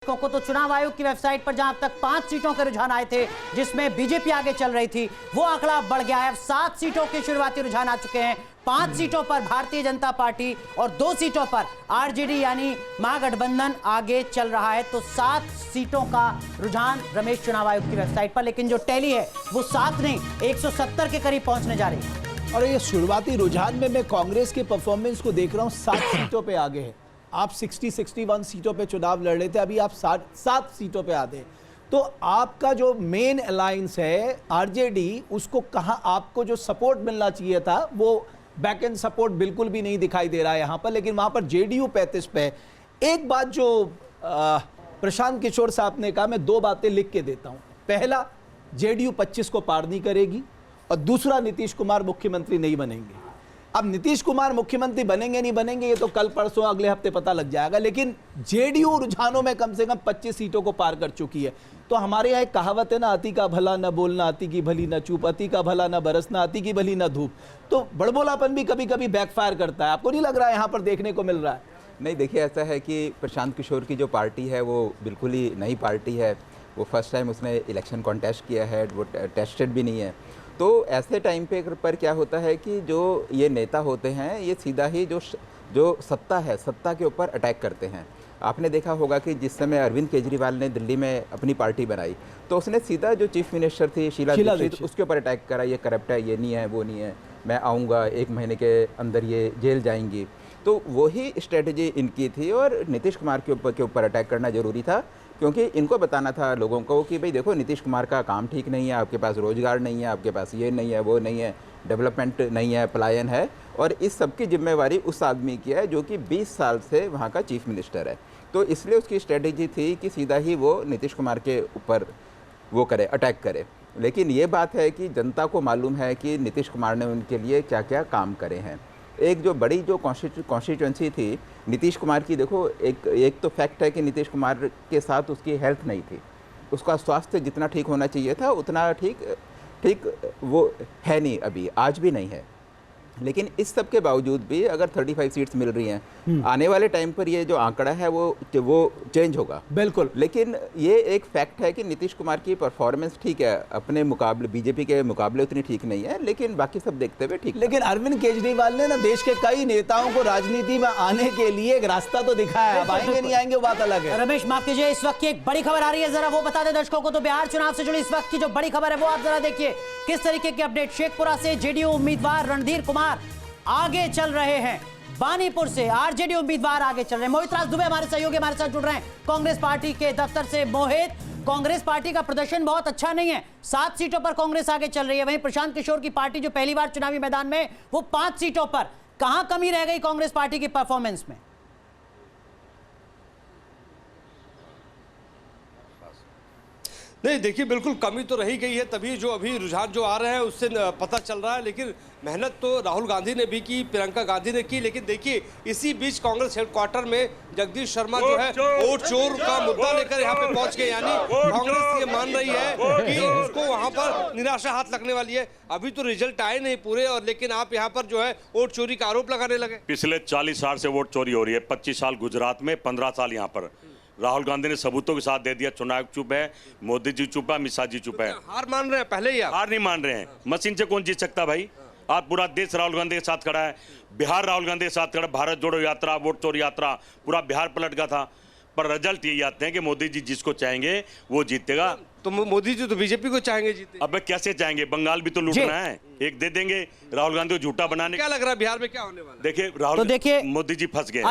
को तो चुनाव आयोग की वेबसाइट पर जहां अब तक 5 सीटों के रुझान आए थे जिसमें बीजेपी आगे चल रही थी, वो आंकड़ा बढ़ गया है। अब 7 सीटों के शुरुआती रुझान आ चुके हैं। 5 सीटों पर भारतीय जनता पार्टी और 2 सीटों पर आरजेडी यानी महागठबंधन आगे चल रहा है। तो 7 सीटों का रुझान रमेश चुनाव आयोग की वेबसाइट पर, लेकिन जो टैली है वो 7 नहीं 170 के करीब पहुंचने जा रही है। और ये शुरुआती रुझान में मैं कांग्रेस के परफॉर्मेंस को देख रहा हूँ। 7 सीटों पे आगे है। आप 61 सीटों पे चुनाव लड़ रहे थे, अभी आप 7 सीटों पे आते हैं। तो आपका जो मेन अलायंस है आरजेडी, उसको कहाँ आपको जो सपोर्ट मिलना चाहिए था वो बैक एंड सपोर्ट बिल्कुल भी नहीं दिखाई दे रहा है यहाँ पर। लेकिन वहाँ पर जेडीयू 35 पे है। एक बात जो प्रशांत किशोर साहब ने कहा, मैं 2 बातें लिख के देता हूँ। पहला, जेडीयू 25 को पार नहीं करेगी, और दूसरा, नीतीश कुमार मुख्यमंत्री नहीं बनेंगे। अब नीतीश कुमार मुख्यमंत्री बनेंगे नहीं बनेंगे ये तो कल परसों अगले हफ्ते पता लग जाएगा, लेकिन जेडीयू रुझानों में कम से कम 25 सीटों को पार कर चुकी है। तो हमारे यहाँ एक कहावत है ना, अति का भला न बोलना, अति की भली न चूप, अति का भला न बरसना, अति की भली न धूप। तो बड़बोलापन भी कभी कभी बैकफायर करता है। आपको नहीं लग रहा है यहाँ पर देखने को मिल रहा है? नहीं, देखिए ऐसा है कि प्रशांत किशोर की जो पार्टी है वो बिल्कुल ही नई पार्टी है। वो फर्स्ट टाइम उसने इलेक्शन कॉन्टेस्ट किया है, वो टेस्टेड भी नहीं है। तो ऐसे टाइम पर क्या होता है कि जो ये नेता होते हैं ये सीधा ही जो सत्ता है, सत्ता के ऊपर अटैक करते हैं। आपने देखा होगा कि जिस समय अरविंद केजरीवाल ने दिल्ली में अपनी पार्टी बनाई तो उसने सीधा जो चीफ मिनिस्टर थी शीला दीक्षित, उसके ऊपर अटैक करा। ये करप्ट है, ये नहीं है, वो नहीं है, मैं आऊँगा, 1 महीने के अंदर ये जेल जाएंगी। तो वही स्ट्रेटजी इनकी थी और नीतीश कुमार के ऊपर अटैक करना ज़रूरी था, क्योंकि इनको बताना था लोगों को कि भाई देखो, नीतीश कुमार का काम ठीक नहीं है, आपके पास रोजगार नहीं है, आपके पास ये नहीं है, वो नहीं है, डेवलपमेंट नहीं है, पलायन है। और इस सब की जिम्मेवारी उस आदमी की है जो कि 20 साल से वहाँ का चीफ मिनिस्टर है। तो इसलिए उसकी स्ट्रेटजी थी कि सीधा ही वो नीतीश कुमार के ऊपर वो करे, अटैक करे। लेकिन ये बात है कि जनता को मालूम है कि नीतीश कुमार ने उनके लिए क्या क्या काम करे हैं। एक जो बड़ी जो कॉन्स्टिट्यूंसी थी नीतीश कुमार की, देखो एक तो फैक्ट है कि नीतीश कुमार के साथ उसकी हेल्थ नहीं थी। उसका स्वास्थ्य जितना ठीक होना चाहिए था उतना ठीक वो है नहीं, अभी आज भी नहीं है। लेकिन इस सब के बावजूद भी अगर 35 सीट्स मिल रही हैं, आने वाले टाइम पर ये जो आंकड़ा है वो चेंज होगा बिल्कुल। लेकिन ये एक फैक्ट है कि नीतीश कुमार की परफॉर्मेंस ठीक है, अपने मुकाबले बीजेपी के मुकाबले उतनी ठीक नहीं है, लेकिन बाकी सब देखते हुए ठीक। लेकिन अरविंद केजरीवाल ने ना देश के कई नेताओं को राजनीति में आने के लिए एक रास्ता तो दिखाया है। अब आएंगे नहीं आएंगे वो बात अलग है। रमेश, माफ कीजिए, इस वक्त की एक बड़ी खबर आ रही है, जरा वो बता दें दर्शकों को। तो बिहार चुनाव से जुड़ी इस वक्त की जो बड़ी खबर है वो आप जरा देखिए किस तरीके की अपडेट। शेखपुरा से जेडीयू उम्मीदवार रणधीर कुमार आगे चल रहे हैं। बानीपुर से आरजेडी उम्मीदवार आगे चल रहे हैं। मोहित राज दुबे हमारे सहयोगी हमारे साथ जुड़ रहे हैं कांग्रेस पार्टी के दफ्तर से। मोहित, कांग्रेस पार्टी का प्रदर्शन बहुत अच्छा नहीं है, 7 सीटों पर कांग्रेस आगे चल रही है। वहीं प्रशांत किशोर की पार्टी जो पहली बार चुनावी मैदान में, वो 5 सीटों पर। कहां कमी रह गई कांग्रेस पार्टी की परफॉर्मेंस में? नहीं, देखिए बिल्कुल कमी तो रही गई है, तभी जो अभी रुझान जो आ रहे हैं उससे पता चल रहा है। लेकिन मेहनत तो राहुल गांधी ने भी की, प्रियंका गांधी ने की। लेकिन देखिए इसी बीच कांग्रेस हेडक्वार्टर में जगदीश शर्मा जो है वोट चोर का मुद्दा लेकर यहाँ पे पहुंच गए। यानी कांग्रेस ये मान रही है कि उसको वहाँ पर निराशा हाथ लगने वाली है। अभी तो रिजल्ट आए नहीं पूरे, और लेकिन आप यहाँ पर जो है वोट चोरी का आरोप लगाने लगे। पिछले 40 साल से वोट चोरी हो रही है। 25 साल गुजरात में, 15 साल यहाँ पर। राहुल गांधी ने सबूतों के साथ दे दिया, चुनाव चुप है, मोदी जी चुप है, अमित शाह जी चुप है। हार मान रहे हैं पहले ही? हार नहीं मान रहे हैं। मशीन से कौन जीत सकता भाई? आज पूरा देश राहुल गांधी के साथ खड़ा है, बिहार राहुल गांधी के साथ खड़ा। भारत जोड़ो यात्रा, वोट चोरी यात्रा, पूरा बिहार पलट गया था। पर रिजल्ट यही आते हैं कि मोदी जी जिसको चाहेंगे वो जीतेगा। तो मोदी जी तो बीजेपी को चाहेंगे जीते। अब कैसे चाहेंगे? बंगाल भी तो लूटना है, एक दे देंगे। राहुल गांधी को झूठा बनाने। क्या लग रहा है बिहार में क्या होने वाला है? देखिए राहुल, तो देखिए मोदी जी फंस गए।